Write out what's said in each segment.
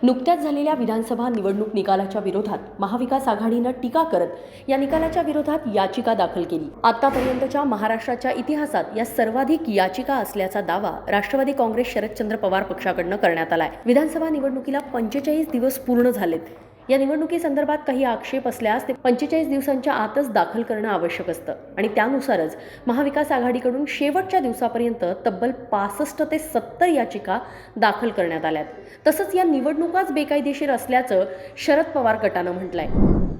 नुकत्याच झालेल्या विधानसभा निवडणूक निकालाच्या विरोधात महाविकास आघाडीनं टीका करत या निकालाच्या विरोधात याचिका दाखल केली। आतापर्यंतच्या महाराष्ट्राच्या इतिहासात या सर्वाधिक याचिका असल्याचा दावा राष्ट्रवादी काँग्रेस शरदचंद्र पवार पक्षाकडून करण्यात आलाय। विधानसभा निवडणुकीला 45 दिवस पूर्ण झालेत। या निवडणुकीसंदर्भात काही आक्षेप असल्यास ते 45 दिवसांच्या आतच दाखल करणं आवश्यक असतं आणि त्यानुसारच महाविकास आघाडीकडून शेवटच्या दिवसापर्यंत तब्बल 65 ते 70 याचिका दाखल करण्यात आल्यात। तसंच या निवडणुकाच बेकायदेशीर असल्याचं शरद पवार गटानं म्हटलंय।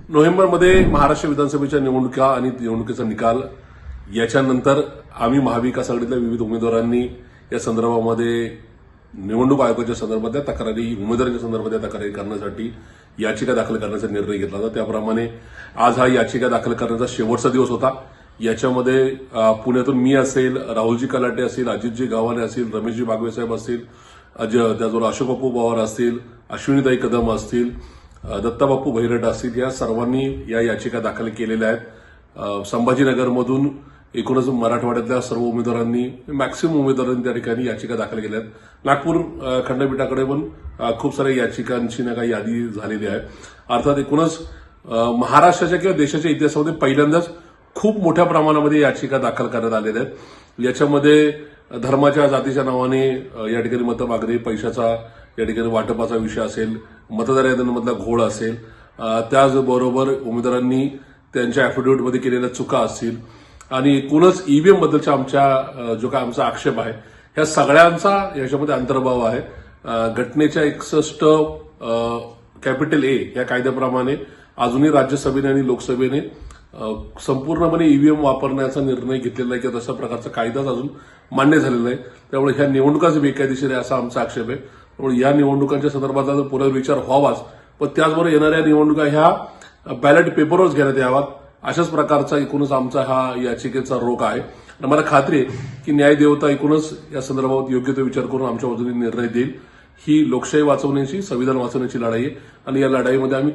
नोव्हेंबरमध्ये महाराष्ट्र विधानसभेच्या निवडणुका आणि निवडणुकीचा निकाल याच्यानंतर आम्ही महाविकास आघाडीतल्या विविध उमेदवारांनी या संदर्भामध्ये निवडणूक आयोगाच्या संदर्भातल्या तक्रारी उमेदवारांच्या संदर्भातल्या तक्रारी करण्यासाठी याचिका दाखल करण्याचा निर्णय घेतला होता। त्याप्रमाणे आज हा याचिका दाखल करण्याचा शेवटचा दिवस होता। याच्यामध्ये पुण्यातून मी असेल, राहुलजी कलाटे असतील, अजितजी गावाने असतील, रमेशजी बागवे साहेब असतील, त्याचबरोबर अशोक बापू पवार असतील, अश्विनीताई कदम असतील, दत्ताबापू भैरट असतील, या सर्वांनी या याचिका दाखल केलेल्या आहेत। संभाजीनगरमधून एकूणच मराठवाड्यातल्या सर्व उमेदवारांनी मॅक्सिमम उमेदवारांनी त्या ठिकाणी याचिका दाखल केल्या आहेत। नागपूर खंडपीठाकडे पण खूप साऱ्या याचिकांची काही यादी झालेली आहे। अर्थात एकूणच महाराष्ट्राच्या किंवा देशाच्या इतिहासामध्ये पहिल्यांदाच खूप मोठ्या प्रमाणामध्ये याचिका दाखल करण्यात आलेल्या आहेत। याच्यामध्ये धर्माच्या जातीच्या नावाने या ठिकाणी मतं मागणे, पैशाचा या ठिकाणी वाटपाचा विषय असेल, मतदार याद्यांमधला घोळ असेल, त्याचबरोबर उमेदवारांनी त्यांच्या अॅफिडेव्हिटमध्ये केलेल्या चुका असतील आणि एकूणच ईव्हीएम बद्दलच्या आमचा आक्षेप आहे, ह्या सगळ्यांचा याच्यामध्ये अंतर्भाव आहे। घटनेच्या 61 कॅपिटल ए या कायद्याप्रमाणे अजूनही राज्यसभेने आणि लोकसभेने संपूर्णपणे ईव्हीएम वापरण्याचा निर्णय घेतलेला आहे किंवा तशा प्रकारचा कायदाच अजून मान्य झालेला नाही। त्यामुळे ह्या निवडणुकाच बेकायदेशीर आहे असा आमचा आक्षेप आहे। त्यामुळे या निवडणुकांच्या संदर्भातला पुनर्विचार व्हावाच, पण त्याचबरोबर येणाऱ्या निवडणुका ह्या बॅलेट पेपरवरच घेण्यात याव्यात अशाच प्रकारचा एकूणच आमचा हा याचिकेचा रोख आहे। आणि मला खात्री आहे की न्यायदेवता एकूणच या संदर्भात योग्य तो विचार करून आमच्या बाजूने निर्णय देईल। ही लोकशाही वाचवण्याची, संविधान वाचवण्याची लढाई आहे आणि या लढाईमध्ये आम्ही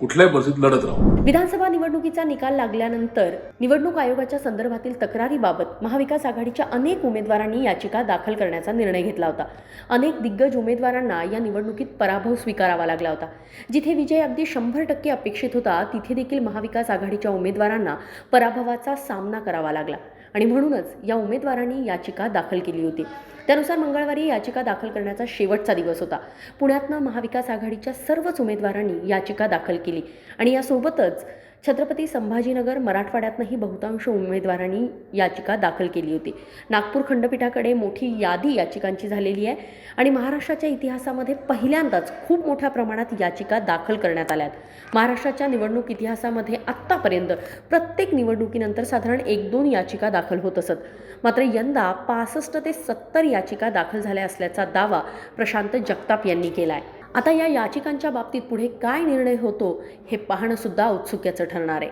कुठल्याही परिस्थितीत लढत राहू। विधानसभा निवडणुकीचा निकाल लागल्यानंतर निवडणूक आयोगाच्या संदर्भातील तक्रारीबाबत महाविकास आघाडीच्या अनेक उमेदवारांनी याचिका दाखल करण्याचा निर्णय घेतला होता। अनेक दिग्गज उमेदवारांना या निवडणुकीत पराभव स्वीकारावा लागला होता। जिथे विजय अगदी 100% अपेक्षित होता, तिथे देखील महाविकास आघाडीच्या उमेदवारांना पराभवाचा सामना करावा लागला आणि म्हणूनच या उमेदवारांनी याचिका दाखल केली होती। त्यानुसार मंगळवारी याचिका दाखल करण्याचा शेवटचा दिवस होता। पुण्यातनं महाविकास आघाडीच्या सर्वच उमेदवारांनी याचिका दाखल केली आणि यासोबतच छत्रपती संभाजीनगर मराठवाड्यातनंही बहुतांश उमेदवारांनी याचिका दाखल केली होती। नागपूर खंडपीठाकडे मोठी यादी याचिकांची झालेली आहे आणि महाराष्ट्राच्या इतिहासामध्ये पहिल्यांदाच खूप मोठ्या प्रमाणात याचिका दाखल करण्यात आल्या आहेत। महाराष्ट्राच्या निवडणूक इतिहासामध्ये आत्तापर्यंत प्रत्येक निवडणुकीनंतर साधारण 1-2 याचिका दाखल होत असत, मात्र यंदा 65 ते 70 याचिका दाखल झाल्या असल्याचा दावा प्रशांत जगताप यांनी केला आहे। आता या याचिकांच्या बाबतीत पुढे काय निर्णय होतो हे पाहणं सुद्धा औत्सुक्याचं ठरणार आहे।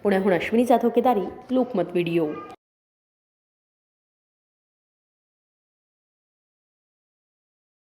पुण्याहून अश्विनी जाधव केदारी, लोकमत व्हिडिओ।